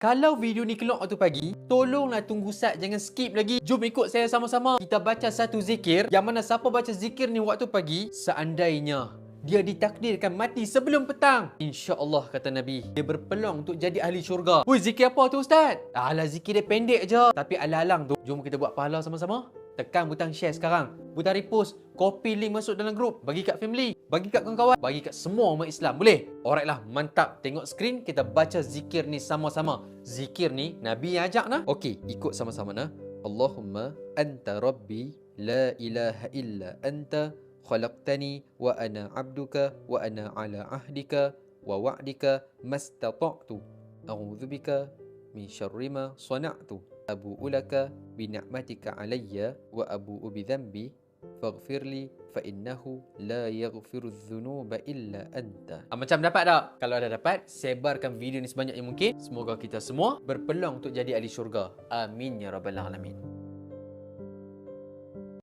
Kalau video ni keluar waktu pagi, tolonglah tunggu Ustaz, jangan skip lagi. Jom ikut saya sama-sama. Kita baca satu zikir, yang mana siapa baca zikir ni waktu pagi, seandainya dia ditakdirkan mati sebelum petang, insya-Allah kata Nabi, dia berpeluang untuk jadi ahli syurga. Woi, zikir apa tu Ustaz? Alah, zikir dia pendek je, tapi alang-alang tu. Jom kita buat pahala sama-sama. Tekan butang share sekarang, butang repost, copy link masuk dalam grup, bagi kat family, bagi kat kawan-kawan, bagi kat semua umat Islam. Boleh? Alright lah, mantap. Tengok skrin, kita baca zikir ni sama-sama. Zikir ni Nabi yang ajak nah. Okey, ikut sama-sama nah. Allahumma anta rabbi la ilaha illa anta khalaqtani wa ana abduka wa ana ala ahdika wa wa'dika mastata'tu. A'udzubika min syarri ma sana'tu. Abu'u laka bi ni'matika alayya wa abu'u bi dhanbi faghfirli fa innahu la yaghfiru dhunuba illa anta. Macam dapat tak? Kalau ada dapat, sebarkan video ni sebanyak yang mungkin. Semoga kita semua berpeluang untuk jadi ahli syurga. Amin ya rabbal alamin.